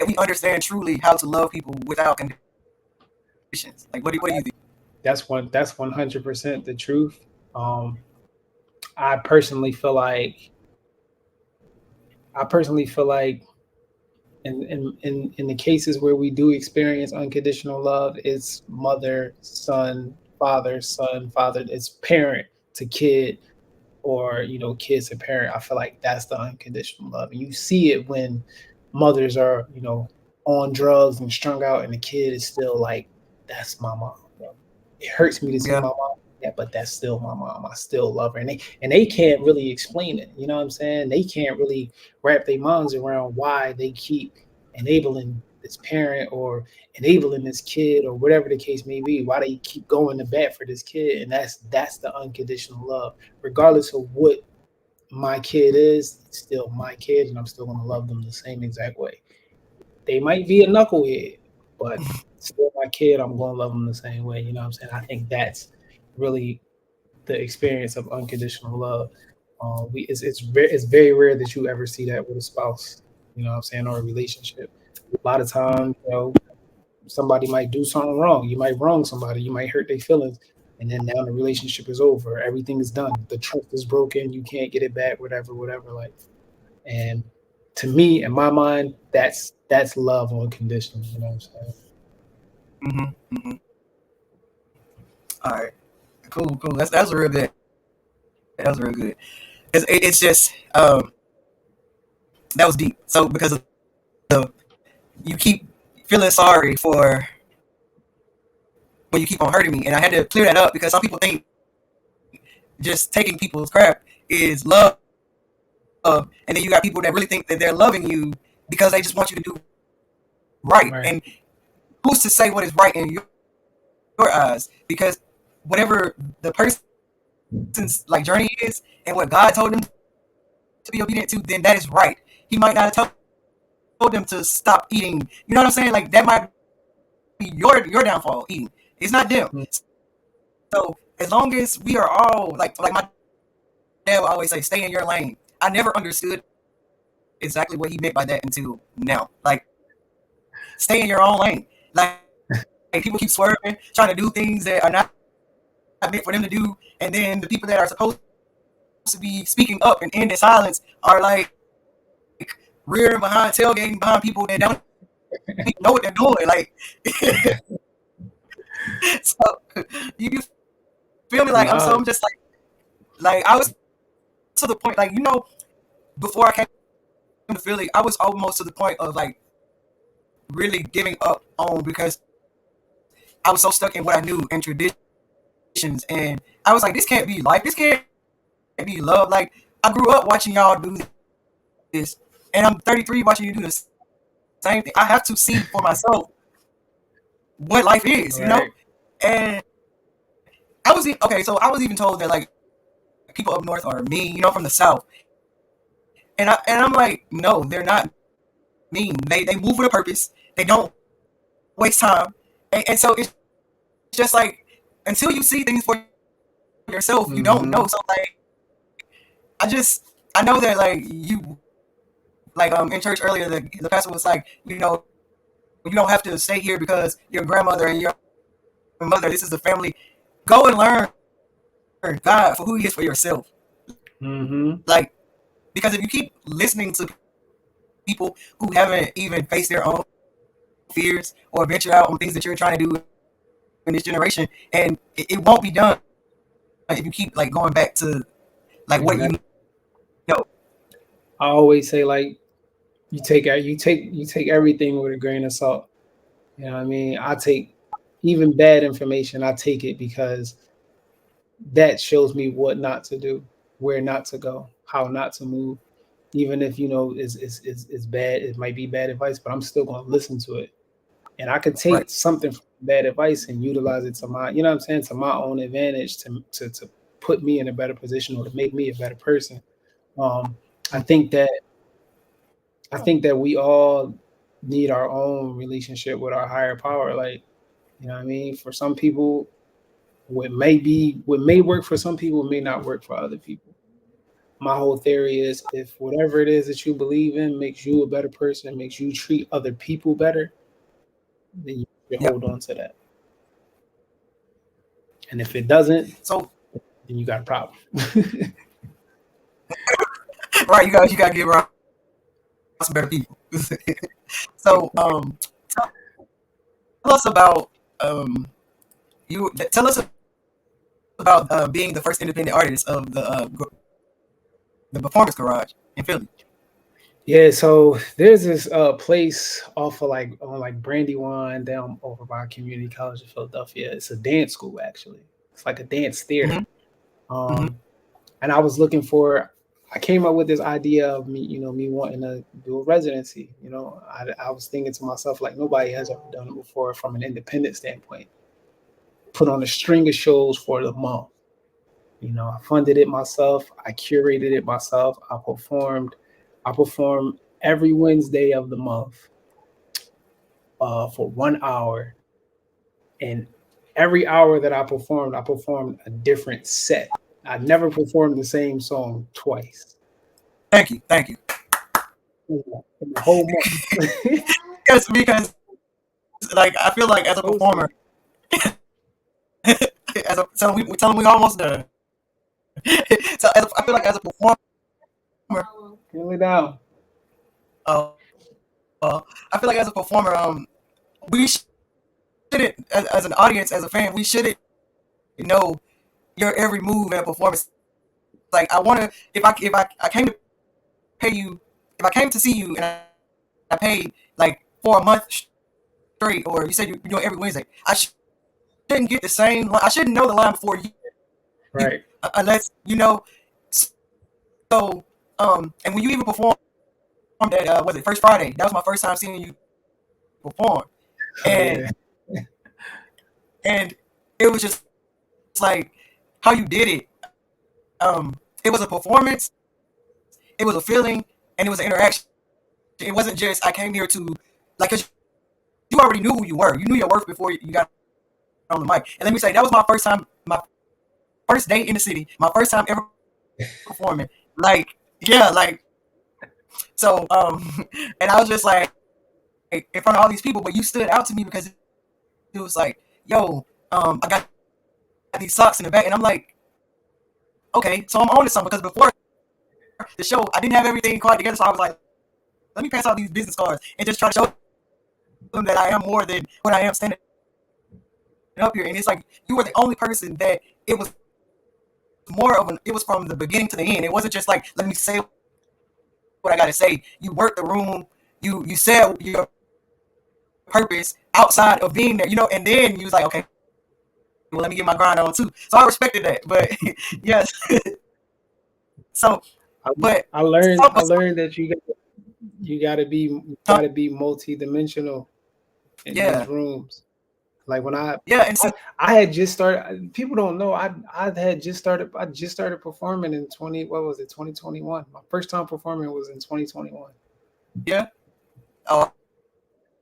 we understand truly how to love people without conditions. Like, what do you think? That's 100% the truth. Um, I personally feel like I personally feel like in the cases where we do experience unconditional love, it's mother, son, father, it's parent to kid, or kids to parent. I feel like that's the unconditional love. And you see it when mothers are, on drugs and strung out, and the kid is still like, that's my mom. It hurts me to see Yeah, my mom. Yeah, but that's still my mom. I still love her. And they can't really explain it. You know what I'm saying? They can't really wrap their minds around why they keep enabling this parent, or enabling this kid, or whatever the case may be, why they keep going to bat for this kid. And that's the unconditional love. Regardless of what my kid is, it's still my kid, and I'm still gonna love them the same exact way. They might be a knucklehead, but still my kid. I'm gonna love them the same way. You know what I'm saying? I think that's really the experience of unconditional love. It's very rare that you ever see that with a spouse. You know what I'm saying, or a relationship. A lot of times, somebody might do something wrong. You might wrong somebody. You might hurt their feelings, and then now the relationship is over. Everything is done. The trust is broken. You can't get it back. Whatever, whatever. Like, and to me, in my mind, that's love unconditional. You know what I'm saying? mm-hmm, mm-hmm. All right, cool, cool. That's real good. That was real good. It's just that was deep. So because of the you keep feeling sorry for when you keep on hurting me, and I had to clear that up because some people think just taking people's crap is love, and then you got people that really think that they're loving you because they just want you to do right. And Right. who's to say what is right in your eyes? Because whatever the person's like journey is and what God told them to be obedient to, then that is right. He might not have told them to stop eating. You know what I'm saying? Like that might be your downfall eating. It's not them. Mm. So as long as we are all like my dad will always say, stay in your lane. I never understood exactly what he meant by that until now. Like stay in your own lane. Like people keep swerving, trying to do things that are not meant for them to do, and then the people that are supposed to be speaking up and end in silence are like rearing behind, tailgating behind people that don't even know what they're doing. Like, so you feel me? Like I'm so I'm just Nah. like I was to the point, like before I came to Philly, I was almost to the point of like really giving up on because I was so stuck in what I knew and traditions, and I was like, this can't be life. This can't be love. Like I grew up watching y'all do this, and I'm 33 watching you do the same thing. I have to see for myself what life is, what life is, Right. And I was okay. So I was even told that like people up north are mean, from the south, and I'm like, no, they're not mean. They move with a purpose. They don't waste time, and so it's just like until you see things for yourself, you don't know. So like I Mm-hmm. know that like in church earlier, the pastor was like, you don't have to stay here because your grandmother and your mother. This is the family. Go and learn God for who He is for yourself. Like because if you keep listening to Mm-hmm. people who haven't even faced their own fears or ventured out on things that you're trying to do in this generation, and it won't be done if you keep like going back to like what you know. Exactly. I always say, like, you take everything with a grain of salt. You know what I mean? I take even bad information. I take it because that shows me what not to do, where not to go, how not to move. Even if is bad, it might be bad advice, but I'm still gonna listen to it. And I could take Right. something from bad advice and utilize it to my, what I'm saying, to my own advantage, to put me in a better position, or to make me a better person. Um, I think that I think that we all need our own relationship with our higher power. Like, you know what I mean? For some people, what may work for some people may not work for other people. My whole theory is if whatever it is that you believe in makes you a better person, makes you treat other people better, then you should Yep. hold on to that. And if it doesn't, So then you got a problem. right, you gotta get around some better people. So tell us about you. Tell us about being the first independent artist of the Performance Garage in Philly. Yeah, so there's this place off of like on like Brandywine down over by Community College of Philadelphia. It's a dance school actually. It's like a dance Mm-hmm. theater. Mm-hmm. And I was looking for. I came up with this idea of me, me wanting to do a residency. I was thinking to myself like nobody has ever done it before from an independent standpoint. Put on a string of shows for the month. I funded it myself. I curated it myself. I performed. I performed every Wednesday of the month for 1 hour, and every hour that I performed a different set. I never performed the same song twice Thank you. in the whole month. Because like I feel like as a performer, Totally. we tell them we almost done. I feel like as a performer, Feel it down. uh, I feel like as a performer, we shouldn't, as an audience, as a fan, we shouldn't know your every move and performance. Like I want to, if I came to pay you, if I came to see you and I paid like for a month straight, or you said you're doing every Wednesday, I shouldn't get the same. I shouldn't know the line before you Right. unless you know. So, and when you even performed that, was it First Friday? That was my first time seeing you perform, Oh and yeah. and it was just like how you did it. It was a performance, it was a feeling, and it was an interaction. It wasn't just I came here to like, cause you already knew who you were. You knew your worth before you got on the mic. And let me say, that was my first time, my first day in the city, my first time ever performing. Like, yeah, like so. And I was just like in front of all these people, but you stood out to me because it was like, yo, I got these socks in the back, and I'm like, okay, so I'm on to something because before the show, I didn't have everything quite together, so I was like, let me pass out these business cards and just try to show them that I am more than what I am standing up here. And it's like you were the only person that it was more of an. It was from the beginning to the end. It wasn't just like let me say what I got to say. You worked the room. You said your purpose outside of being there, and then you was like, okay, well, let me get my grind on too. So I respected that, but yes. So, I, but I learned. so, I but learned that you gotta be multi-dimensional in these yeah, rooms. Like when yeah, and I, see, I had just started. People don't know. I had just started. I just started performing in 2021. My first time performing was in 2021. yeah, oh,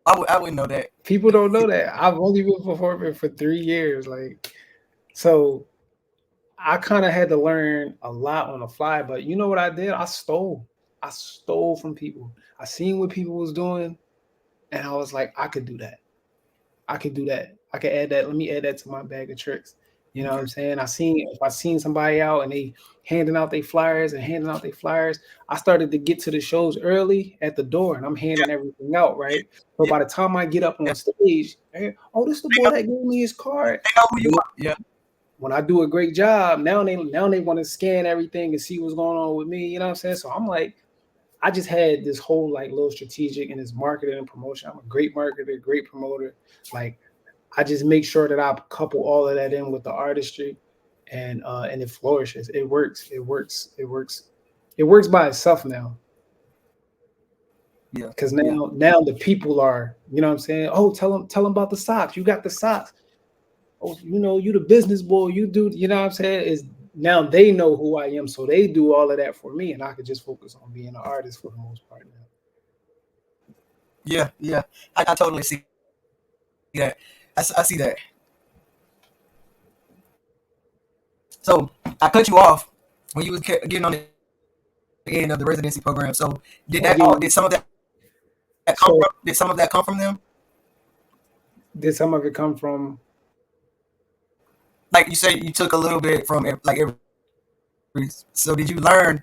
I wouldn't know that. People don't know that I've only been performing for 3 years. Like so, I kind of had to learn a lot on the fly. But you know what I did? I stole. I stole from people. I seen what people was doing, and I was like, I could do that. I could do that. I could add that. Let me add that to my bag of tricks. You know what Okay. I'm saying? If I seen somebody out and they handing out their flyers, I started to get to the shows early at the door and I'm Yeah, handing everything out, right? So yeah, by the time I get up yeah. on stage, hey, oh, this is the They boy know, that gave me his card. they know who And you then are. Yeah, when I do a great job, now they want to scan everything and see what's going on with me. You know what I'm saying? So I'm like, I just had this whole like little strategic and this marketing and promotion. I'm a great marketer, great promoter. Like I just make sure that I couple all of that in with the artistry, and it flourishes. It works. It works. It works. It works by itself now yeah, because yeah, now the people are, what I'm saying. Oh, tell them about the socks. You got the socks. Oh, you the business boy. You do. You know what I'm saying? Is now they know who I am, so they do all of that for me, and I could just focus on being an artist for the most part now. yeah, yeah. I totally see that. I see that. So I cut you off when you was getting on it. end of the residency program. So did Oh that yeah. all? Did some of that come So from? Did some of that come from them? did some of it come from? Like you said, you took a little bit from like every. So did you learn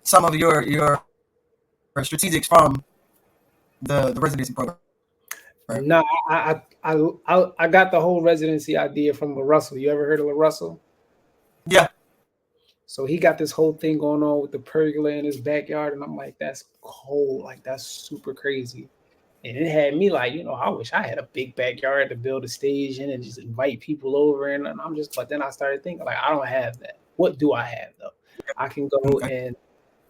some of your strategics from the residency program? No, I got the whole residency idea from LaRussell. You ever heard of LaRussell? Yeah. So he got this whole thing going on with the pergola in his backyard, and I'm like, that's cold, like that's super crazy. And it had me like, I wish I had a big backyard to build a stage in and just invite people over. And I'm just, but then I started thinking, like, I don't have that. What do I have though? I can go Okay. and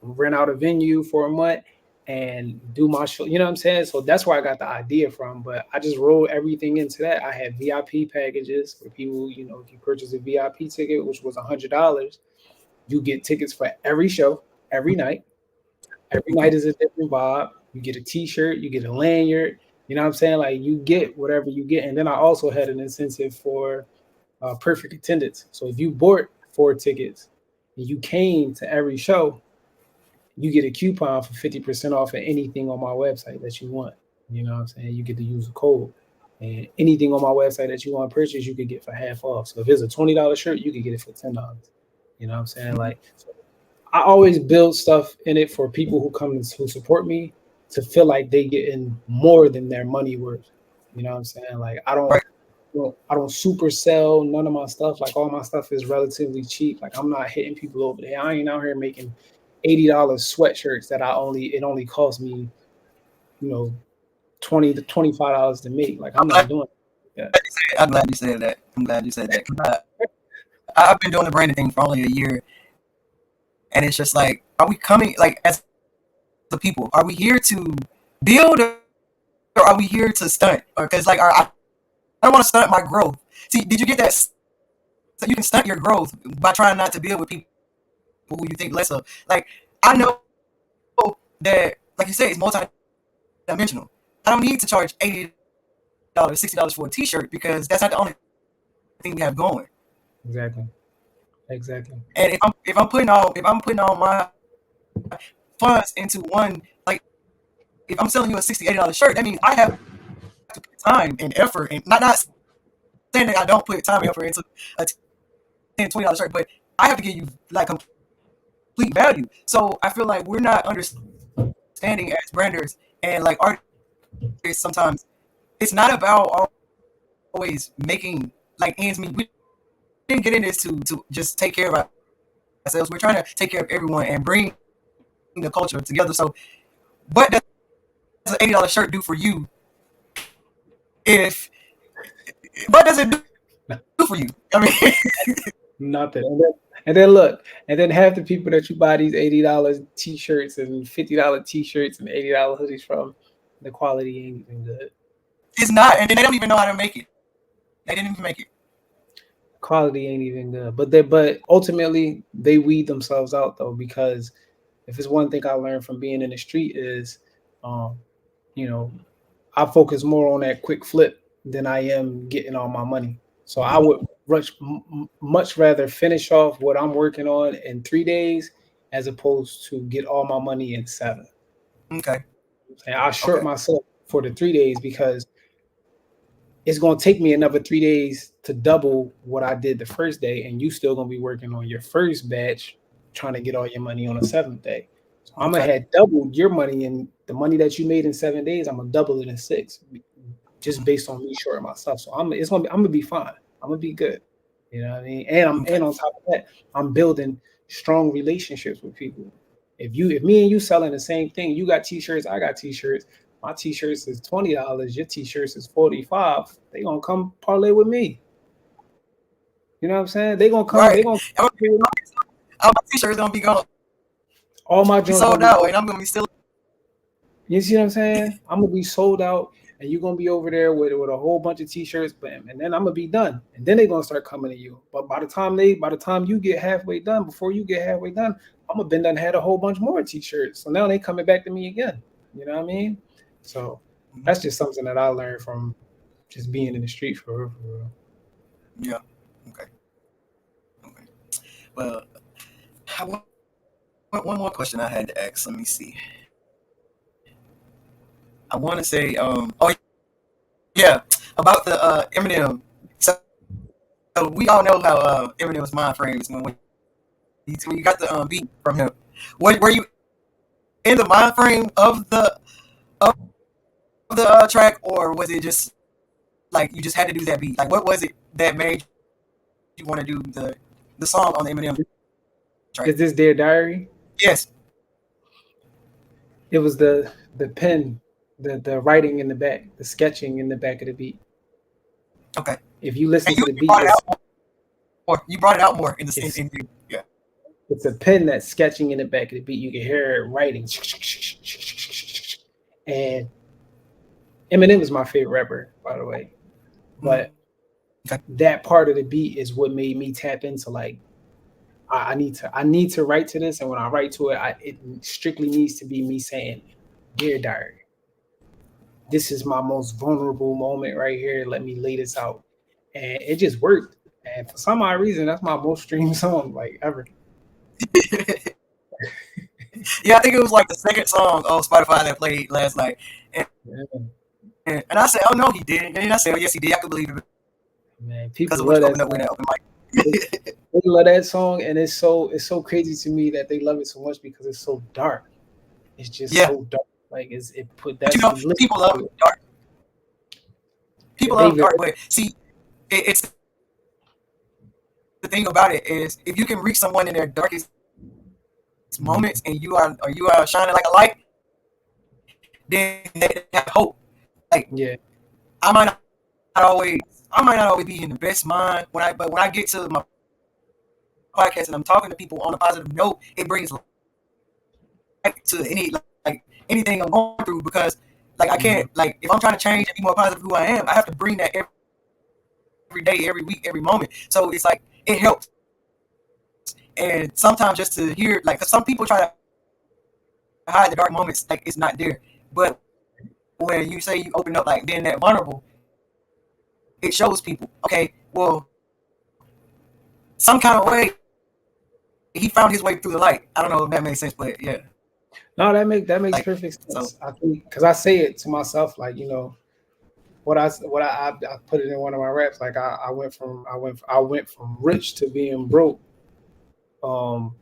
rent out a venue for a month and do my show. You know what I'm saying? So that's where I got the idea from. But I just rolled everything into that. I had VIP packages for people, if you purchase a VIP ticket, which was $100, you get tickets for every show, every night. Every Okay. night is a different vibe. You get a t-shirt, you get a lanyard. You know what I'm saying? Like you get whatever you get. And then I also had an incentive for perfect attendance. So if you bought 4 tickets and you came to every show, you get a coupon for 50% off of anything on my website that you want. You know what I'm saying? You get to use a code. And anything on my website that you want to purchase, you could get for half off. So if it's a $20 shirt, you could get it for $10. You know what I'm saying? Mhm. Like, so I always build stuff in it for people who support me to feel like they getting more than their money worth. You know what I'm saying? Like Right. I don't super sell none of my stuff. Like all my stuff is relatively cheap. Like I'm not hitting people over there. I ain't out here making $80 sweatshirts that it only costs me, you know, $20 to $25 to make. Like I'm I'm glad, not doing that. I'm glad you said that. I'm glad you said that. 'Cause I've been doing the branding thing for only a year, and it's just like, are we coming like as the people? Are we here to build, or are we here to stunt? Or because like I don't want to stunt my growth. See, did you get that? So you can stunt your growth by trying not to build with people who you think less of. Like I know that, like you said, it's multi-dimensional. I don't need to charge $80, $60 for a T-shirt because that's not the only thing we have going. Exactly. Exactly. And if I'm putting all my funds into one, like if I'm selling you a $60, $80 shirt, that means I have to put time and effort, and not saying that I don't put time and effort into a $10, $20 shirt, but I have to give you like complete value. So I feel like we're not understanding as branders and like artists sometimes. It's not about always making like ends meet. We didn't get in this to just take care of ourselves. We're trying to take care of everyone and bring the culture together. So what does an $80 shirt do for you if what does it do for you? I mean, Nothing. And then look, and then half the people that you buy these $80 t-shirts and $50 t-shirts and $80 hoodies from, the quality ain't even good. it's not, and then they don't even know how to make it. They didn't even make it. Quality ain't even good. But ultimately they weed themselves out though, because if it's one thing I learned from being in the street is um, you know, I focus more on that quick flip than I am getting all my money. So I would much rather finish off what I'm working on in 3 days as opposed to get all my money in 7. Okay. And I short Okay. myself for the 3 days because it's going to take me another 3 days to double what I did the first day, and you still going to be working on your first batch, trying to get all your money on the 7th day. So I'm gonna Okay. have doubled your money, and the money that you made in 7 days, I'm gonna double it in 6, just based on me shorting my stuff. So I'm gonna be fine. I'm gonna be good. You know what I mean? And Okay. on top of that, I'm building strong relationships with people. If me and you selling the same thing, you got t-shirts, I got t-shirts. My t-shirts is $20, your t-shirts is 45. They gonna come parlay with me. You know what I'm saying? They Right. gonna All come. my T-shirts gonna be gonna All my be joints gonna sold be out, sold. and I'm gonna be still. You see what I'm saying? I'm gonna be sold out, and you're gonna be over there with a whole bunch of t-shirts, bam, and then I'm gonna be done. And then they're gonna start coming to you. But by the time you get halfway done, before you get halfway done, I'm gonna been done had a whole bunch more t-shirts. So now they coming back to me again. You know what I mean? So Mhm. that's just something that I learned from just being in the street for real, for real. Yeah. Okay. Okay. Well, I want one more question I had to ask. Let me see. I want to say, oh yeah, about the Eminem. So we all know how Eminem's mind frame is when you got the beat from him. Were you in the mind frame of the track, or was it just like you just had to do that beat? Like, what was it that made you want to do the song on the Eminem track? Is this Dear Diary? Yes. It was the pen, the writing in the back, the sketching in the back of the beat. Okay. If you listen And to the you beat, brought it out more. You brought it out more in the it's yeah. it's a pen that's sketching in the back of the beat. You can hear it writing. And Eminem is my favorite rapper, by the way. But Okay. that part of the beat is what made me tap into like I need to write to this, and when I write to it, it strictly needs to be me saying, "Dear Diary, this is my most vulnerable moment right here. Let me lay this out," and it just worked. And for some odd reason, that's my most streamed song like ever. Yeah, I think it was like the second song on Spotify that played last night. And, Yeah. and I said, oh no, he didn't. And then I said, oh yes, he did. I could believe it Man, because people of what love you that opened up with song. that open mic. They love that song, and it's so crazy to me that they love it so much because it's so dark. It's just Yeah, so dark. Like it put but you that's know, you listen people love to it. dark. If People they've love dark, but see, it's the thing about it is if you can reach someone in their darkest moments and you are shining like a light, then they have hope. Like yeah, I might not always I might not always be in the best mind but when I get to my podcast and I'm talking to people on a positive note, it brings light to like anything I'm going through because like I mhm. can't like if I'm trying to change and be more positive who I am, I have to bring that every day, every week, every moment. So it's like it helps. And sometimes just to hear like 'cause some people try to hide the dark moments like it's not there. But when you say you open up like being that vulnerable, it shows people, okay, well, some kind of way he found his way through the light. I don't know if that makes sense, but yeah, No, that makes like perfect so, sense. I think because I say it to myself, like what I put it in one of my raps. Like I went from rich to being broke. Um,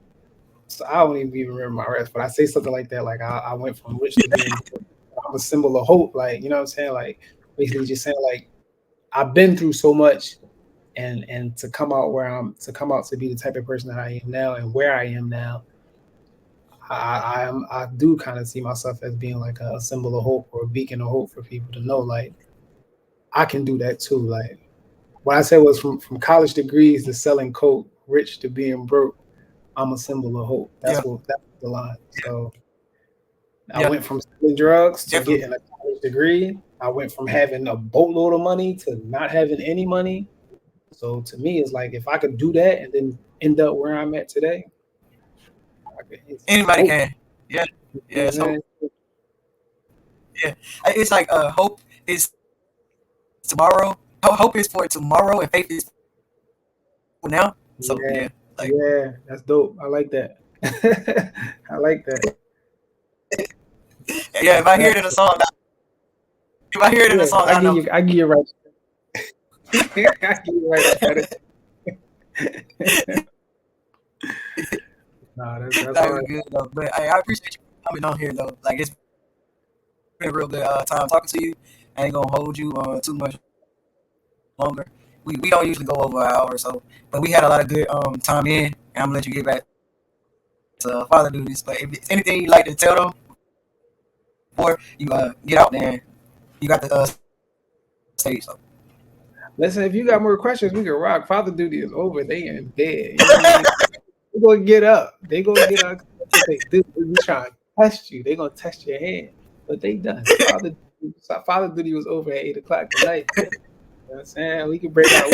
so I don't even remember my raps, but I say something like that. Like I went from rich to being broke. I'm a symbol of hope. Like you know what I'm saying? Like basically just saying like I've been through so much, and to come out to come out to be the type of person that I am now and where I am now. I do kind of see myself as being like a symbol of hope or a beacon of hope for people to know like I can do that too. Like what I said was from college degrees to selling coke, rich to being broke. I'm a symbol of hope. yeah, That's the line. So I yeah, went from selling drugs to definitely. getting a college degree. I went from having a boatload of money to not having any money. So to me, it's like if I could do that and then end up where I'm at today, it's Anybody hope. can. Yeah, You know yeah, what I'm it's hope. saying? Yeah, it's like hope is tomorrow. Hope is for tomorrow, and faith is for now. So Yeah, yeah, like yeah, that's dope. I like that. I like that. yeah, if I hear it in a That's song, if I hear it in a yeah. song, I know. I give you right. I give you right on credit. Nah, that's That hard. was good though. But I appreciate you coming on here though. Like it's been a real good time talking to you. I ain't gonna hold you too much longer. We don't usually go over an hour or so, but we had a lot of good time in. And I'm gonna let you get back to father duties. But if there's anything you'd like to tell them before you get out there, you got the stage. So. Listen, if you got more questions, we can rock. Father duty is over. They in bed. You know what I mean? They gonna get up. They gonna get up. They trying to test you. They gonna test your hand. But they done. Father duty was over at 8 o'clock tonight. You know what I'm saying? We can break out.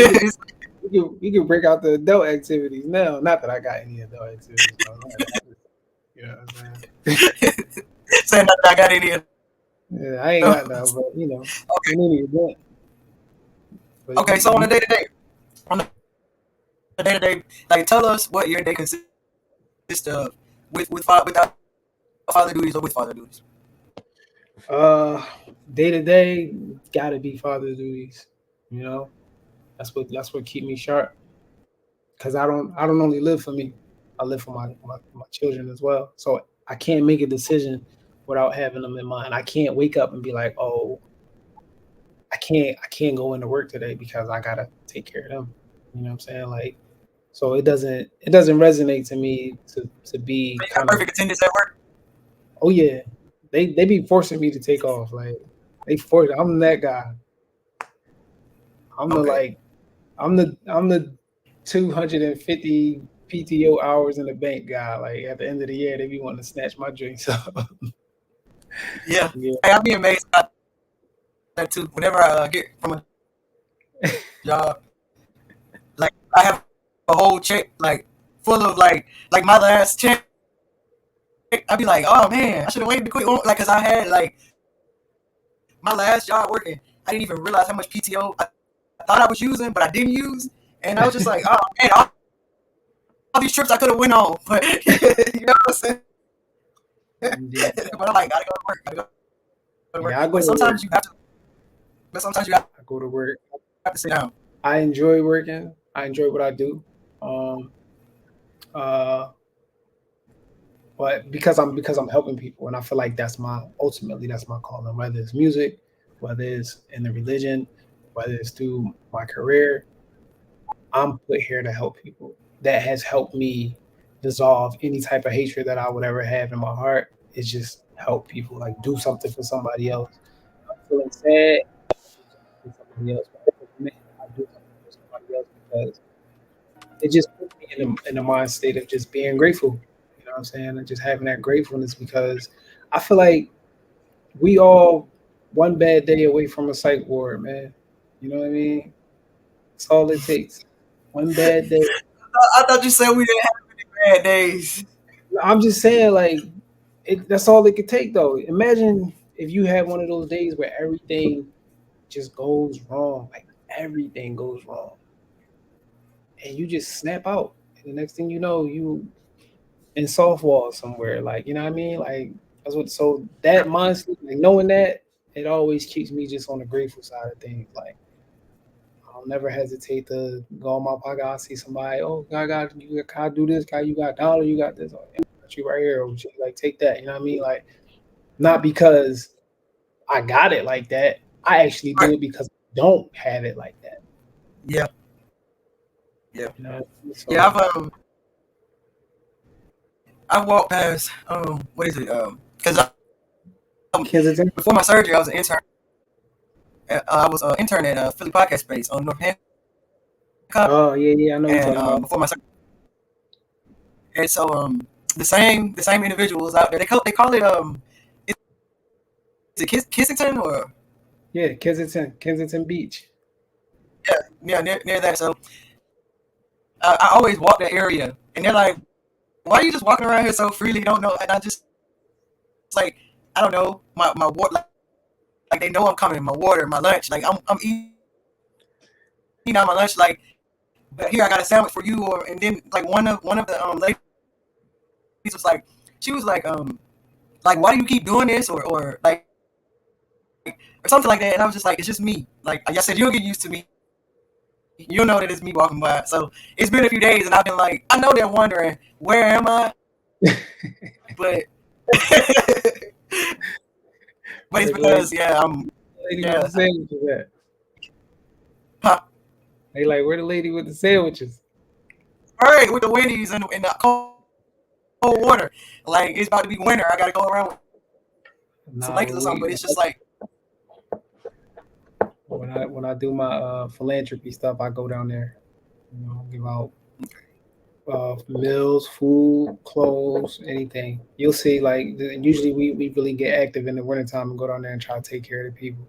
We can break out the adult activities now. Not that I got any adult activities. You know what I'm saying? Saying that I got any. Yeah, I ain't got none, but in any event. But Okay, so if you on the day to day, like tell us what your day consists of. without father duties or with father duties? Day to day, gotta be father duties. You know, that's what keep me sharp. Cause I don't only live for me. I live for my children as well. So I can't make a decision without having them in mind. I can't wake up and be like, oh, I can't go into work today because I gotta take care of them. You know what I'm saying? Like, so it doesn't resonate to me to So be you got kind of, perfect attendance at work. oh yeah, they be forcing me to take off. Like they force. I'm that guy. I'm the Okay. like I'm the 250 PTO hours in the bank guy. Like at the end of the year, they be wanting to snatch my drinks up. Yeah. Yeah. Hey, I'll be amazed about that too. Whenever I get from a job, like I have a whole check like full of like my last check. I'd be like, oh man, I should have waited to quit. Like, cause I had like my last job working. I didn't even realize how much PTO I thought I was using, but I didn't use. And I was just like, oh man, all these trips I could have went on, but you know what I'm saying. Indeed. But I'm like, gotta go to work. Gotta go to work. Yeah, I go But to work. sometimes you have to. But sometimes you have I go to work. to sit down. I enjoy working. I enjoy what I do. Um, uh, but because I'm helping people, and I feel like that's my calling. Whether it's music, whether it's in the religion, whether it's through my career, I'm put here to help people. That has helped me dissolve any type of hatred that I would ever have in my heart. Is just help people, like do something for somebody else. I'm feeling sad, I do something for somebody else. When I feel mad, I do something for somebody else because it just puts me in a mind state of just being grateful. You know what I'm saying? And just having that gratefulness because I feel like we all one bad day away from a psych ward, man. You know what I mean? That's all it takes. One bad day. I thought you said we didn't have any bad days. I'm just saying, like, that's all it could take, though. Imagine if you had one of those days where everything just goes wrong, like everything goes wrong, and you just snap out. And the next thing you know, you in softball somewhere, like you know what I mean? Like that's what. So that mindset, like knowing that, it always keeps me just on the grateful side of things. Like I'll never hesitate to go on my podcast. I see somebody, oh, God, you got, can I do this? God, you got dollar, you got this. Oh, yeah, I got you right here. Or like take that. You know what I mean? Like not because I got it like that. I actually do Right. it because I don't have it like that. Yeah. Yeah. You know? Yeah. So I've walked past what is it because Kensington. before my surgery I was an intern. I was an intern at Philly Podcast Space on North Hancock, Oh yeah, I know what you're and talking about. before my surgery, and so the same individuals out there. They call it is it Kissington or Yeah, Kensington Beach. yeah near that. So I always walk that area, and they're like, "Why are you just walking around here so freely? You don't know?" And I just it's like I don't know my water. Like they know I'm coming. My water, my lunch. Like I'm eating out my lunch. Like but here I got a sandwich for you. Or and then like one of the ladies was like she was like why do you keep doing this or like or something like that. And I was just like it's just me. Like I said you'll get used to me. You'll know that it's me walking by. So it's been a few days and I've been like I know they're wondering where am I, but but it's Where the lady, because yeah I'm lady with the yeah sandwiches at? huh, They like, where the lady with the sandwiches? right with the Wendy's and the cold water. Like it's about to be winter. I gotta go around with some Nah, blankets or something. But it's just like when I do my philanthropy stuff, I go down there. You know, give out meals, food, clothes, anything. You'll see, like usually we really get active in the wintertime and go down there and try to take care of the people.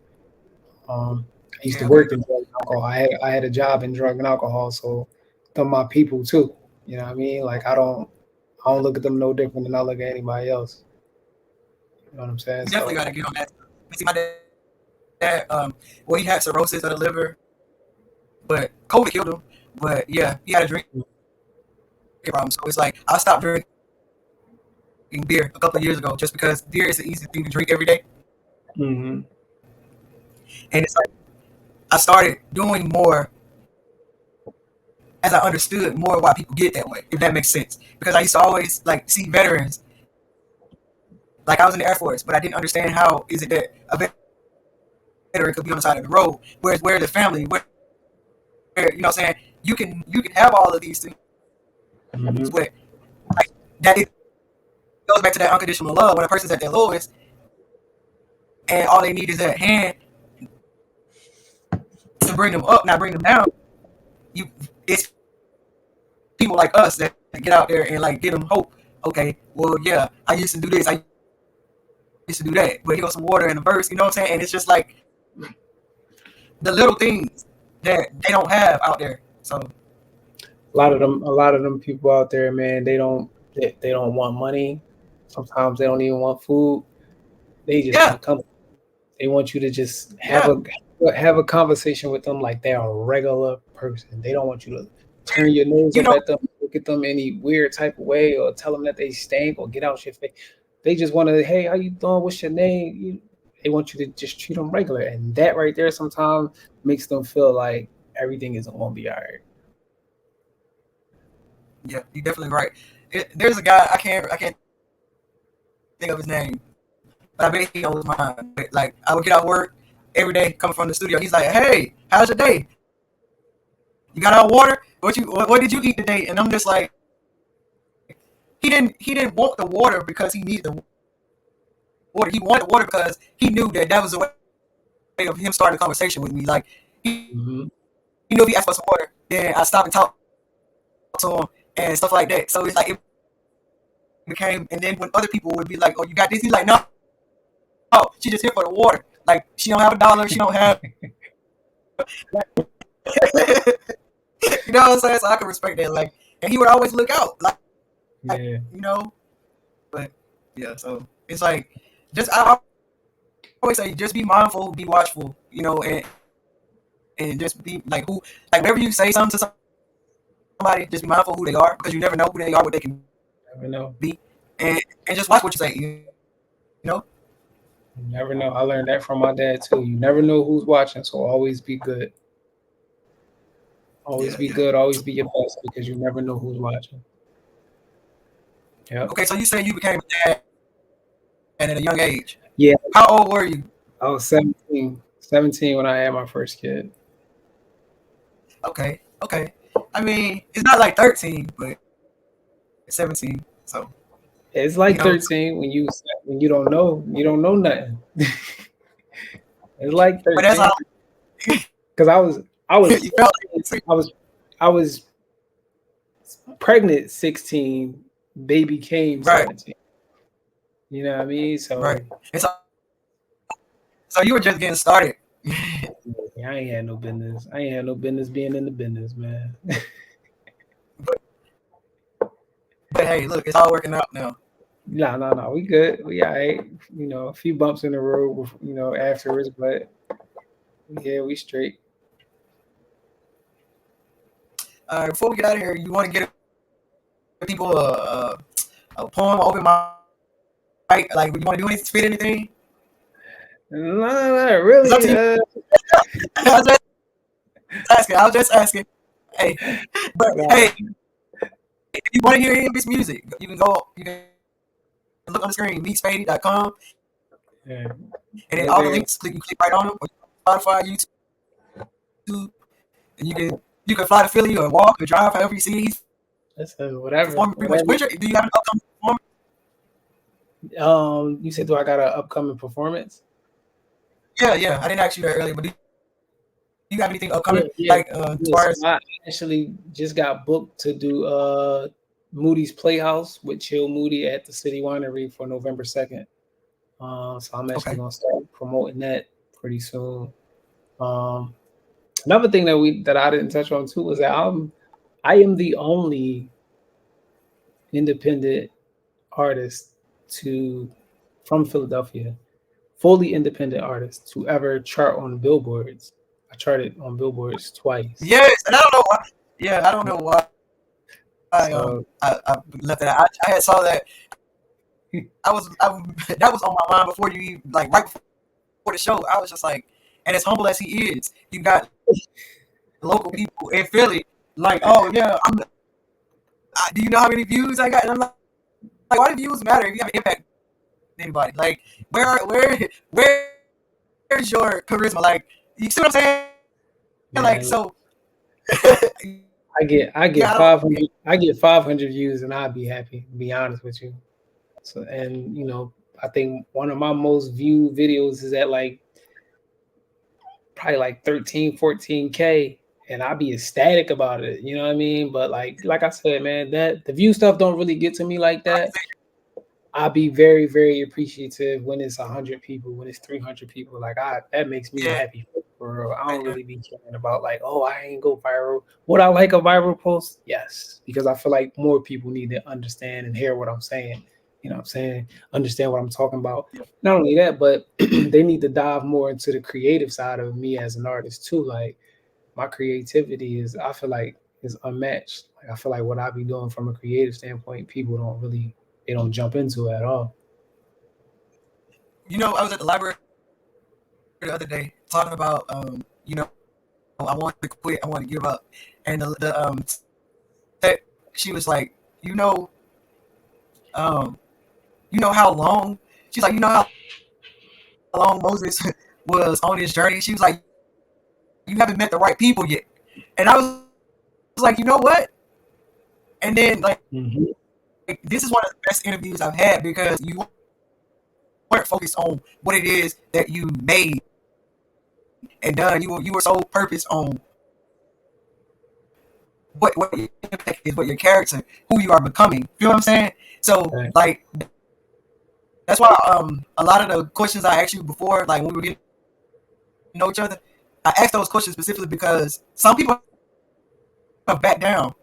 I used to okay, okay. work in drug and alcohol. I had a job in drug and alcohol, so them my people too. You know what I mean? Like I don't look at them no different than I look at anybody else. You know what I'm saying? We definitely So gotta get on that. See my dad, well he had cirrhosis of the liver, but COVID killed him. But yeah, he had a drinking problem. So it's like I stopped drinking beer a couple of years ago, just because beer is an easy thing to drink every day. Mm-hmm. And it's like I started doing more as I understood more why people get that way, if that makes sense. Because I used to always like see veterans, like I was in the Air Force, but I didn't understand how is it that a veteran could be on the side of the road, whereas where the family, where you know what I'm saying, you can have all of these things, Mm-hmm. but like that it goes back to that unconditional love when a person's at their lowest and all they need is that hand to bring them up, not bring them down. You, it's people like us that get out there and like give them hope. Okay, well, yeah, I used to do this, I used to do that, but here goes some water in the verse. You know what I'm saying? And it's just like the little things that they don't have out there. So A lot of them people out there, man, they don't want money. Sometimes they don't even want food. They just yeah, want company. They want you to just yeah, have a conversation with them like they're a regular person. They don't want you to turn your nose you up know, at them, look at them any weird type of way, or tell them that they stink or get out your face. They just want to, hey, how you doing? What's your name? They want you to just treat them regular, and that right there sometimes makes them feel like everything is gonna be all right. yeah, you're definitely right. There's a guy I can't think of his name, but I bet he knows mine. But like I would get out of work every day coming from the studio. He's like, "Hey, how's your day? You got out water? What did you eat today?" And I'm just like, he didn't want the water because he needed the water. He wanted the water because he knew that was the way of him starting a conversation with me. Like Mm-hmm. he knew if he asked for some water, then I stop and talk to him and stuff like that. So it's like it became. And then when other people would be like, "Oh, you got this," he's like, "No, no, she just here for the water. Like she don't have a dollar. She don't have." You know what I'm saying? So I can respect that. Like, and he would always look out. Like Yeah. you know, but yeah. So it's like just I always say just be mindful, be watchful. You know, and just be like who like whenever you say something to somebody, just be mindful who they are because you never know who they are, what they can Never know. be, and just watch what you say. You know. You never know. I learned that from my dad too. You never know who's watching, so always be good. Always Yeah, be yeah. good. Always be your best because you never know who's watching. Yep. Okay, so you say you became a dad at a young age. Yeah, How old were you? I was 17. 17 when I had my first kid. Okay, okay. I mean, it's not like 13, but it's 17. So It's you like know, 13 when you don't know nothing. It's like but that's how 13 because I was you felt. Like, I was I was pregnant 16, baby came right, 17. You know what I mean? right. So And so you were just getting started. yeah, I ain't had no business. I ain't had no business being in the business, man. but, but hey, look, it's all working out now. No. We good. We all right. You know, a few bumps in the road, you know, afterwards, but yeah, we straight. Before we get out of here, you want to get people a poem, open mic? Like, you want to do anything, spit anything? No, It's up to really. you. I was just asking. I was just asking. Hey, but Nah, hey, if you want to hear his music, you can go. You can look on the screen, meetspady.com, yeah, and then right all the there. links. You click right on them. Or Spotify, YouTube, and you can fly to Philly or walk or drive, however you see. He's Listen, whatever, performing pretty much. whatever. Do you have an upcoming performance? You said, do I got an upcoming performance? Yeah, yeah. I didn't ask you that earlier, but do you have anything Yeah, upcoming? yeah, Like as yeah. far So as I actually just got booked to do Moody's Playhouse with Chill Moody at the City Winery for November 2nd. So I'm actually okay, gonna start promoting that pretty soon. Um, Another thing that I didn't touch on too was that I am the only independent artist to from Philadelphia, fully independent artist to ever chart on billboards. I charted on billboards twice. yes, and I don't know why. Yeah, I don't know why So I left that. I had saw that. that was on my mind before you even, like right before the show. I was just like, and as humble as he is, you got local people in Philly, like, oh yeah, do you know how many views I got? And I'm like, why do views matter if you have an impact on anybody? Like, where's your charisma? Like, you see what I'm saying? Like, Man, so I get yeah, I don't. 500 I get 500 views and I'd be happy, to be honest with you. So, and I think one of my most viewed videos is at like probably like 13, 14K, and I'd be ecstatic about it. You know what I mean? But like I said, man, that the view stuff don't really get to me like that. I'll be very, very appreciative when it's 100 people, when it's 300 people. Like that makes me Yeah, happy for real. I don't really be caring about like, oh, I ain't go viral. Would I like a viral post? Yes, because I feel like more people need to understand and hear what I'm saying. You know what I'm saying? Understand what I'm talking about. yeah. Not only that, but they need to dive more into the creative side of me as an artist too. Like my creativity is, I feel like, is unmatched. Like I feel like what I be doing from a creative standpoint, people don't really, they don't jump into it at all. I was at the library the other day talking about, I want to quit, I want to give up, and the tech, she was like, you know, um, how long? She's like, you know how long Moses was on his journey? She was like, you haven't met the right people yet, and I was like, you know what? And then like Mm-hmm. this is one of the best interviews I've had because you weren't focused on what it is that you made and done. You were so purposed on what your impact is, what your character, who you are becoming. You know what I'm saying? So Right. like that's why a lot of the questions I asked you before, like when we were getting to know each other, I asked those questions specifically because some people back down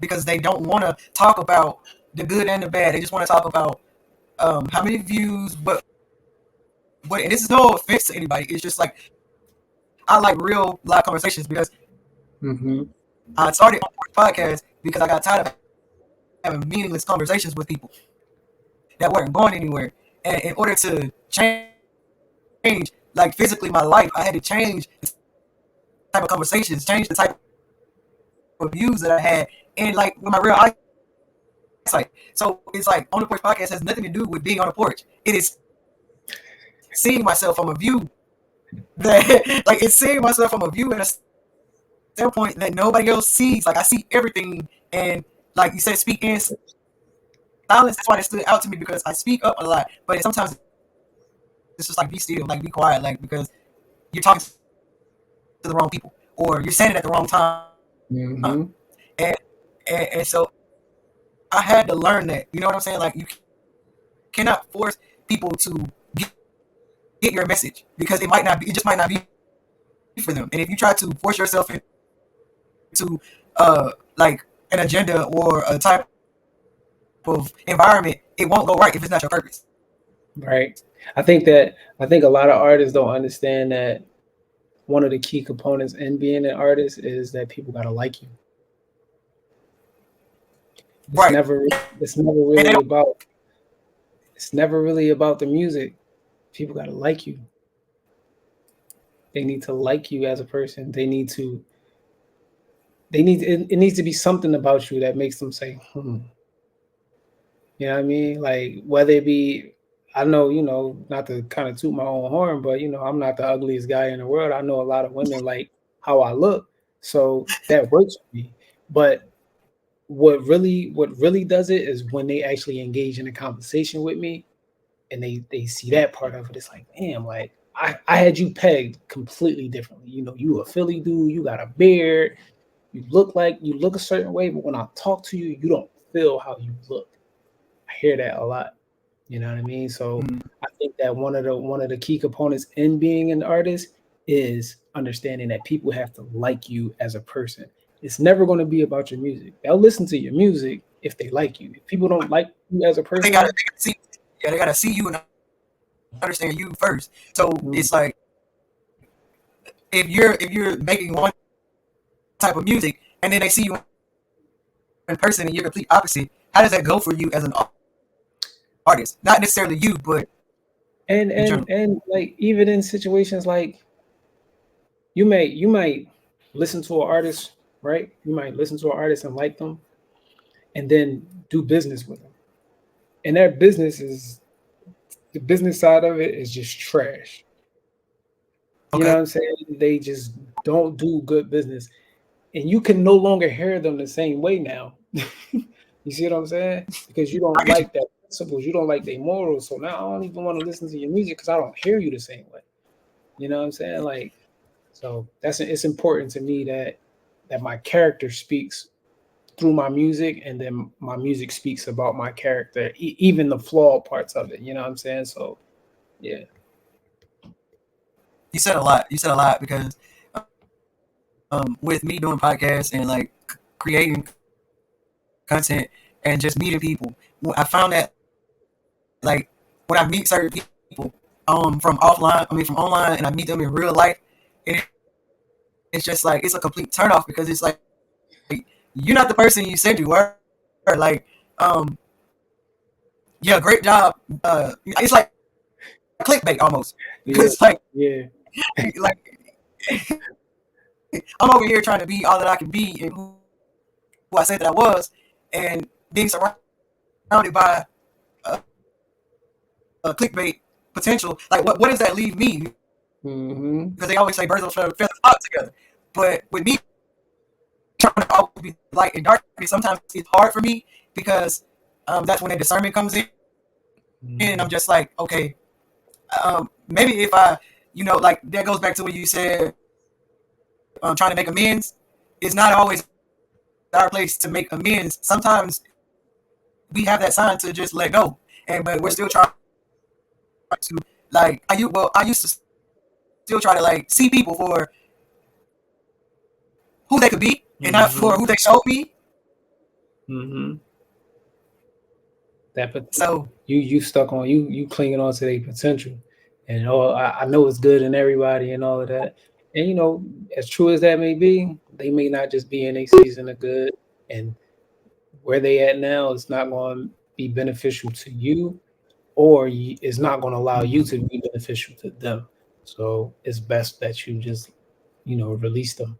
because they don't want to talk about the good and the bad. They just want to talk about how many views, what. And this is no offense to anybody. It's just like I like real live conversations because Mm-hmm. I started on podcast because I got tired of having meaningless conversations with people that weren't going anywhere. And in order to change, like physically, my life, I had to change the type of conversations, change the type of views that I had, and like with my real eyesight. So it's like on the porch podcast has nothing to do with being on the porch. It is seeing myself from a view that, like, it's seeing myself from a view and a standpoint that nobody else sees. Like I see everything, and like you said, speak in silence. That's why it stood out to me because I speak up a lot, but sometimes it's just like be still, like be quiet, like because you're talking to the wrong people or you're saying it at the wrong time. Mm-hmm. And and so I had to learn that. You know what I'm saying? Like you cannot force people to get your message because it just might not be for them. And if you try to force yourself into like an agenda or a type of environment, it won't go right if it's not your purpose. Right. I think a lot of artists don't understand that one of the key components in being an artist is that people gotta like you. It's Right. never it's never And they really don't. about it's never really about the music. People gotta like you. They need to like you as a person. It needs to be something about you that makes them say, You know what I mean? Like whether it be, I know, not to kind of toot my own horn, but I'm not the ugliest guy in the world. I know a lot of women like how I look. So that works for me. But what really does it is when they actually engage in a conversation with me and they see that part of it. It's like, damn, like I had you pegged completely differently. You a Philly dude, you got a beard, you look a certain way, but when I talk to you, you don't feel how you look. I hear that a lot. You know what I mean? So Mm, I think that one of the key components in being an artist is understanding that people have to like you as a person. It's never going to be about your music. They'll listen to your music if they like you. If people don't like you as a but they gotta person, see. Yeah, they gotta see you and understand you first. So mm, it's like if you're making one type of music and then they see you in person and you're complete opposite, how does that go for you as an artists, not necessarily you, but and in and general. and like even in situations like you might listen to an artist, right? You might listen to an artist and like them, and then do business with them, and their business is the business side of it is just trash. You know what Okay, I'm saying? They just don't do good business, and you can no longer hear them the same way now. You see what I'm saying? Because you don't I get you. like their principles, you don't like their morals. So now I don't even want to listen to your music because I don't hear you the same way. You know what I'm saying? Like, so it's important to me that my character speaks through my music, and then my music speaks about my character, even the flawed parts of it. You know what I'm saying? So yeah. You said a lot. You said a lot because with me doing podcasts and like creating content and just meeting people, I found that like when I meet certain people from online, and I meet them in real life, and it's just like it's a complete turnoff because it's like you're not the person you said you were. Like, um, yeah, great job. It's like clickbait almost Yeah, because like yeah. like I'm over here trying to be all that I can be and who I said that I was, and being surrounded by clickbait potential. Like, what does that leave me? Hmm. Because they always say birds of a feather flock together. But with me trying to always be light and dark, sometimes it's hard for me because that's when the discernment comes in, and I'm Hmm. just like, okay, maybe if I, like that goes back to what you said, trying to make amends. It's not always our place to make amends. Sometimes we have that sign to just let go, and but we're still trying to I used to still try to like see people for who they could be and not for Hmm. who they showed me. Hmm. That, but So you stuck on you clinging on to their potential, and I know it's good in everybody and all of that. And as true as that may be, they may not just be in a season of good, and where they at now is not going to be beneficial to you, or it's not going to allow you to be beneficial to them. So it's best that you just release them.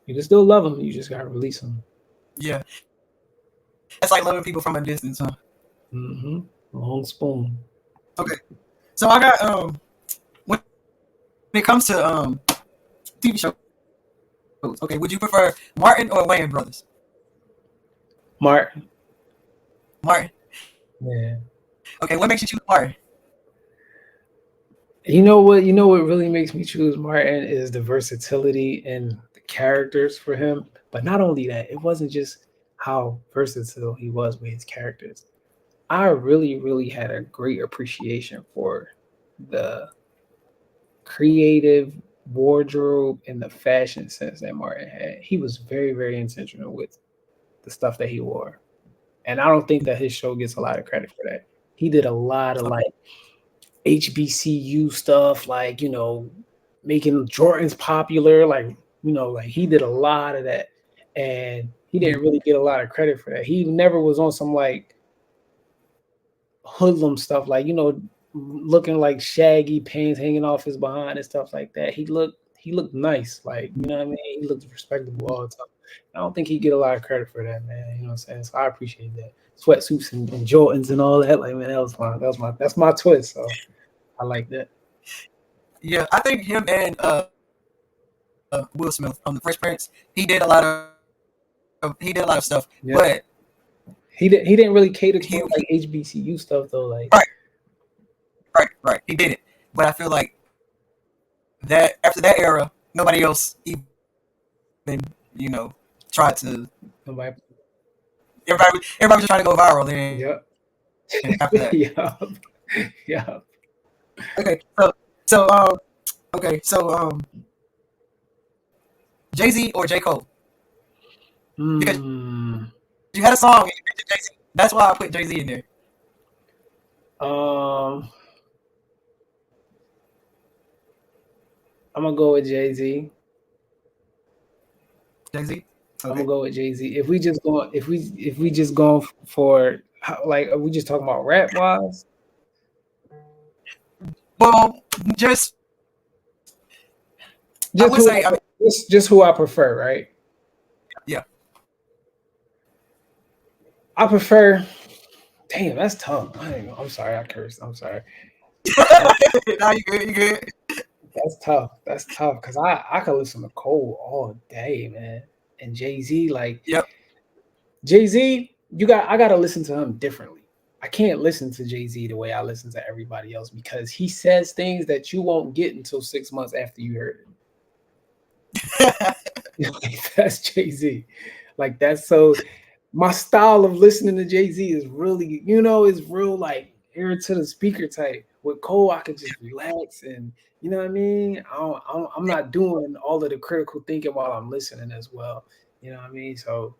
You can still love them, you just got to release them. yeah, that's like loving people from a distance, huh? Hmm. Long spoon. Okay, so I got when it comes to TV shows. Okay, would you prefer Martin or Wayne brothers? Martin. Martin. Yeah. Okay, what makes you choose Martin? You know what really makes me choose Martin is the versatility and the characters for him. But not only that, it wasn't just how versatile he was with his characters. I really, really had a great appreciation for the creative wardrobe and the fashion sense that Martin had. He was very, very intentional with the stuff that he wore. And I don't think that his show gets a lot of credit for that. He did a lot of like HBCU stuff, like making Jordans popular, like he did a lot of that, and he Mhm. didn't really get a lot of credit for that. He never was on some like hoodlum stuff, like looking like shaggy pants hanging off his behind and stuff like that. He looked nice, like what I mean. He looked respectable all the time. I don't think he get a lot of credit for that, man. You know what I'm saying? So I appreciate that. Sweatsuits and Jordans and all that, like man, that's my twist. So I like that. Yeah, I think him and Will Smith on the Fresh Prince, he did a lot of stuff, but Yeah. He didn't really cater he to like HBCU stuff though. Like, right, right, he did it. But I feel like that after that era, nobody else even tried to. nobody. Everybody was just trying to go viral. Then Yeah. after that, Yeah. Yeah. okay, so okay, so Jay Z or J Cole because you had a song Hmm. and you mentioned Jay Z. That's why I put Jay Z in there. Um. I'm gonna go with Jay Z. Jay Z. I'm Okay. gonna go with Jay Z. If we just going for Like, are we just talking about rap wise? Well, just I Just would say, I mean, just who I prefer, right? yeah. I prefer. Damn, that's tough. I'm sorry, I cursed. I'm sorry. Now you good, you good. That's tough. That's tough because I could listen to Cole all day, man. And Jay-Z, like Yep. Jay-Z, I gotta listen to him differently. I can't listen to Jay-Z the way I listen to everybody else because he says things that you won't get until 6 months after you heard it. Like, that's Jay-Z. Like that's so my style of listening to Jay-Z is really, is real like ear to the speaker type. With Cole, I could just relax and you know what I mean? I'm not doing all of the critical thinking while I'm listening as well. You know what I mean? So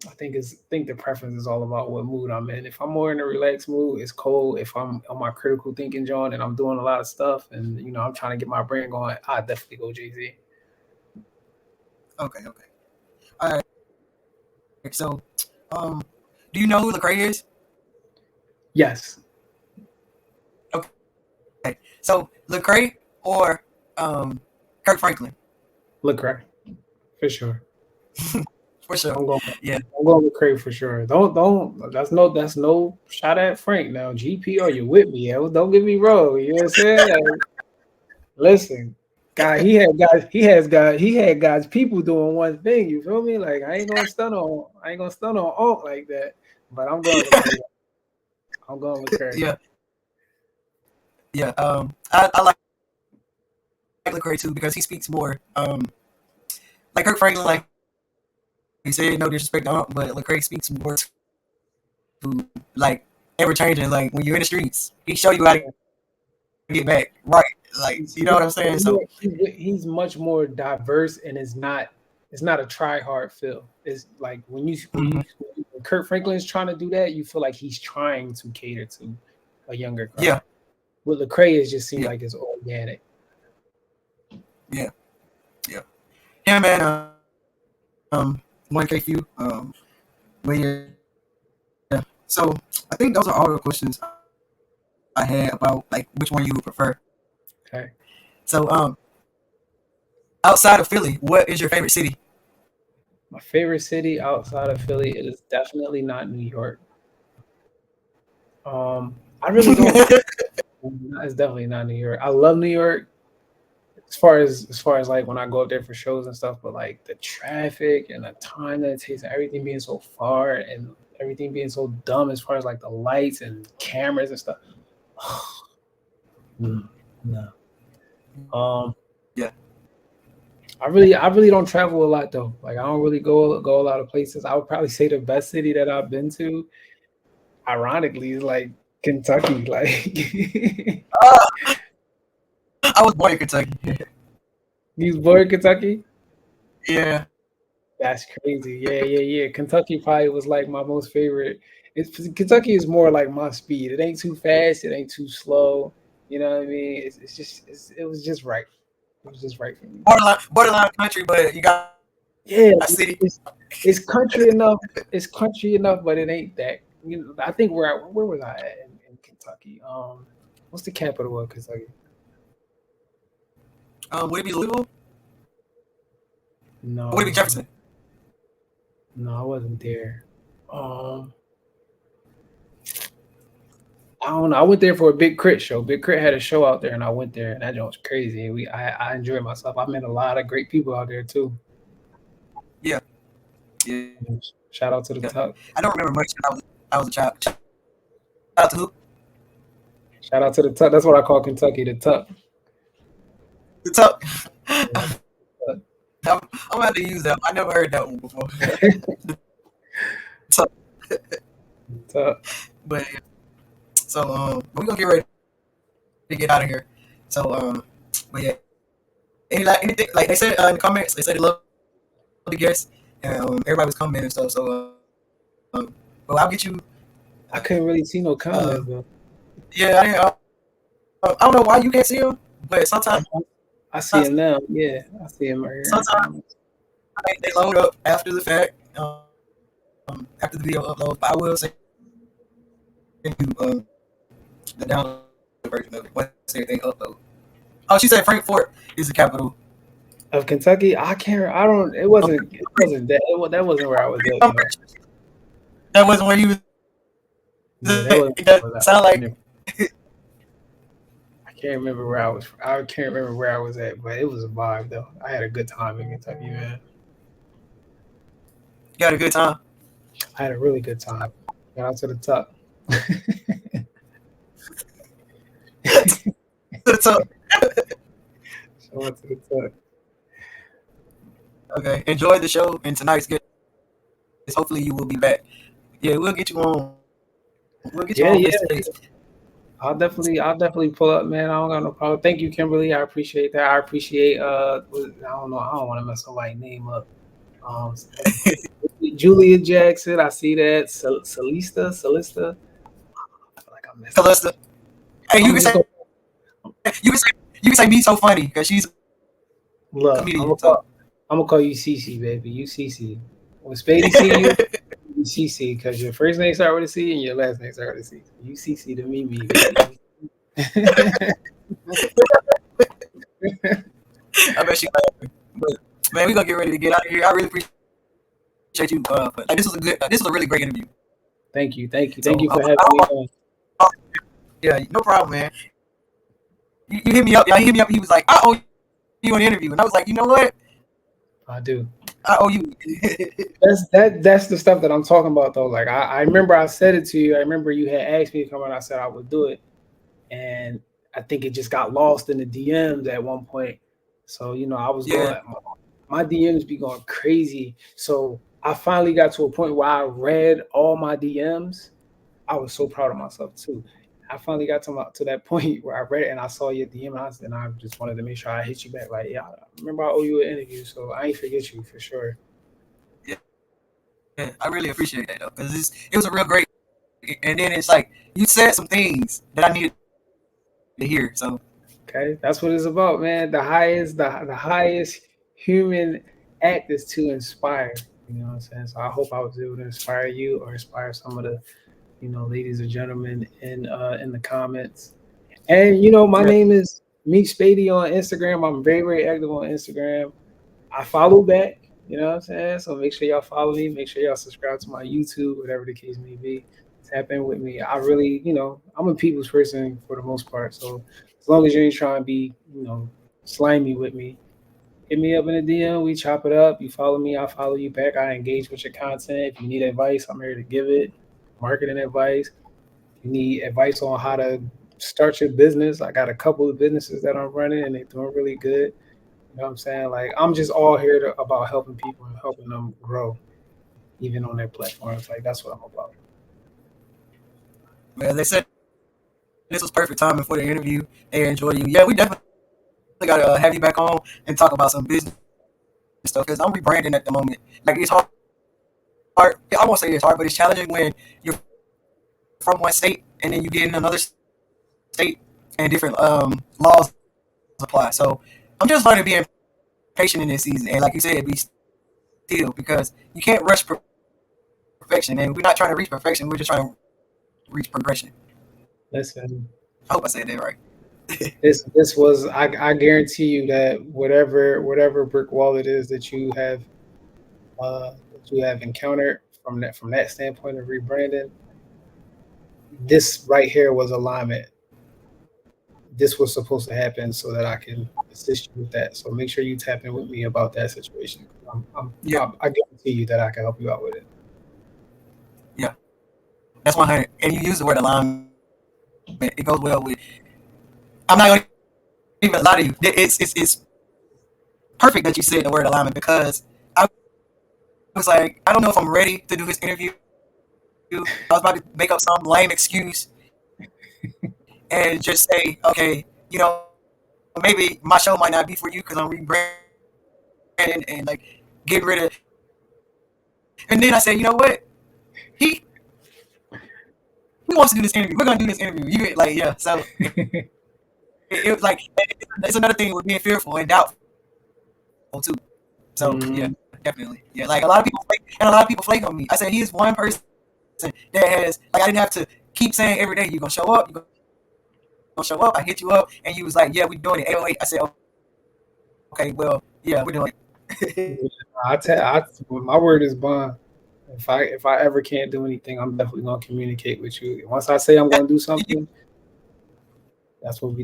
I think the preference is all about what mood I'm in. If I'm more in a relaxed mood, it's Cole. If I'm on my critical thinking joint and I'm doing a lot of stuff and I'm trying to get my brain going, I definitely go Jay-Z. Okay, okay. All right. So, um, do you know who Lecrae is? Yes, Okay. So Lecrae or Kirk Franklin Lecrae for sure. for sure. I'm going. Yeah. I'm going with Craig for sure. Don't. That's no shot at Frank now. GP, are you with me? Yeah, don't get me wrong. You know what I'm saying? Like, listen, guy, he had guys people doing one thing. You feel me? Like I ain't gonna stun on Alt like that. But I'm going with Craig. I'm going with Craig. Yeah. Yeah. I like Lecrae too because he speaks more. Like Kirk Franklin, like he said, no disrespect to Unc, but Lecrae speaks more to like ever changing. Like when you're in the streets, he show you how to get back right. Like He's you know what I'm saying? So he's much more diverse and it's not a try hard feel. It's like mhm. when Kurt Franklin is trying to do that, you feel like he's trying to cater to a younger Yeah, crowd. With Lecrae, it just seems yeah, like it's organic. yeah, yeah. Yeah, man. One K few. But yeah. So I think those are all the questions I had about like which one you would prefer. Okay. So outside of Philly, what is your favorite city? My favorite city outside of Philly, it is definitely not New York. I really don't. It's definitely not New York. I love New York as far as like when I go up there for shows and stuff, but like the traffic and the time that it takes, and everything being so far and everything being so dumb as far as like the lights and cameras and stuff. No. Um, Yeah. I really don't travel a lot though. Like I don't really go a lot of places. I would probably say the best city that I've been to, ironically, is like Kentucky. Like I was born in Kentucky. you was born in Kentucky? Yeah. That's crazy. Yeah. Kentucky probably was like my most favorite. Kentucky is more like my speed. It ain't too fast. It ain't too slow. You know what I mean? It was just right. It was just right for me. Borderline country, but you got Yeah, a city. it's country enough. It's country enough, but it ain't that. I think where was I at in Kentucky? What's the capital of Kentucky? Would it be Louisville? Would it be No, Jefferson? no, I wasn't there. Um, I don't know. I went there for a Big Crit show. Big Crit had a show out there, and I went there, and that joint was crazy. I enjoyed myself. I met a lot of great people out there too. Yeah. Yeah. Shout out to the Tuck. I don't remember much. I was a child. Shout out to who? Shout out to the Tuck. That's what I call Kentucky, the Tuck. The Tuck. Yeah, I'm gonna have to use that. I never heard that one before. The Tuck. Tuck. But yeah. So we're gonna get ready to get out of here. So but yeah. Anything like they said in the comments, they said they love the guests, and everybody was commenting and stuff. So well, I'll get you. I couldn't really see no Uh, comments though. yeah, I don't know why you can't see them, but sometimes I see him now. Yeah, I see him right here in the sometimes comments. they load up after the fact, after the video upload. But I will say the download version of it. Once everything upload. Oh, she said Frankfort is the capital of Kentucky. I can't. I don't. It wasn't. It wasn't that. That wasn't where I was at. You know. That wasn't where you was. Yeah, that wasn't. It does sound like. I can't remember where I was. I can't remember where I was at, but it was a vibe though. I had a good time in Kentucky, man. You had a good time. I had a really good time. Got out to the top. To the top. So to the top. Okay, enjoy the show and tonight's guest. Hopefully you will be back. Yeah, we'll get you on. We'll get you on face to face. I'll definitely pull up, man. I don't got no problem. Thank you, Kimberly. I appreciate that. I appreciate I don't know. I don't want to mess somebody's name up. Julia Jackson. I see that. Celista. I feel like I'm messing. Celesta. Hey, you can say me so funny because she's look. comedian, I'm gonna call you Cece, baby. You Cece. When Spady see you, you Cece, because your first name start with a C and your last name start with a C. You Cece to me, baby. I bet she. But man, we gonna get ready to get out of here. I really appreciate you. This was a really great interview. Thank you for having me on. Yeah, no problem, man. You hit me up. He hit me up. He was like, "I owe you an interview," and I was like, "You know what? I do. I owe you." That's the stuff that I'm talking about, though. Like I remember I said it to you. I remember you had asked me to come on. I said I would do it, and I think it just got lost in the DMs at one point. So I was going. My DMs be going crazy. So I finally got to a point where I read all my DMs. I was so proud of myself too. I finally got to that point where I read it and I saw your DM and I just wanted to make sure I hit you back. Like, yeah, remember I owe you an interview, so I ain't forget you for sure. Yeah, I really appreciate that though, because it was a real great. And then it's like you said some things that I needed to hear. So okay, that's what it's about, man. The highest human act is to inspire. You know what I'm saying? So I hope I was able to inspire you or inspire some of the ladies and gentlemen in the comments. And my name is Meek Spady on Instagram. I'm very, very active on Instagram. I follow back, you know what I'm saying? So make sure y'all follow me. Make sure y'all subscribe to my YouTube, whatever the case may be. Tap in with me. I really, I'm a people's person for the most part. So as long as you ain't trying to be, slimy with me, hit me up in a DM. We chop it up. You follow me, I follow you back. I engage with your content. If you need advice, I'm here to give it. Marketing advice. If you need advice on how to start your business, I got a couple of businesses that I'm running and they're doing really good. You know what I'm saying? Like, I'm just all here about helping people and helping them grow, even on their platforms. Like, that's what I'm about. Man, they said this was perfect timing for the interview. They enjoy you. Yeah, we definitely gotta have you back on and talk about some business stuff because I'm rebranding at the moment. Like, it's hard. I won't say it's hard, but it's challenging when you're from one state and then you get in another state and different laws apply. So I'm just learning being patient in this season, and like you said, be still, because you can't rush perfection, and we're not trying to reach perfection. We're just trying to reach progression. Listen, I hope I said that right. this was I guarantee you that whatever brick wall it is that you have encountered from that standpoint of rebranding, this right here was alignment. This was supposed to happen so that I can assist you with that. So make sure you tap in with me about that situation. I guarantee you that I can help you out with it. Yeah, that's 100. And you use the word alignment. It goes well with. I'm not going to even lie to you. It's perfect that you said the word alignment, because I was like, I don't know if I'm ready to do this interview. I was about to make up some lame excuse and just say, okay, maybe my show might not be for you because I'm rebranding and like getting rid of. And then I said, you know what? He wants to do this interview. We're gonna do this interview. You get like, yeah. So it was like, it's another thing with being fearful and doubtful too. So yeah, definitely, yeah. Like a lot of people flake on me. I said he is one person that has, like, I didn't have to keep saying every day, you're gonna show up, you're gonna show up. I hit you up, and you was like, yeah, we doing it 808. I said, okay, well, yeah, we're doing it. My word is bond. If I ever can't do anything, I'm definitely gonna communicate with you. Once I say I'm gonna do something, that's what we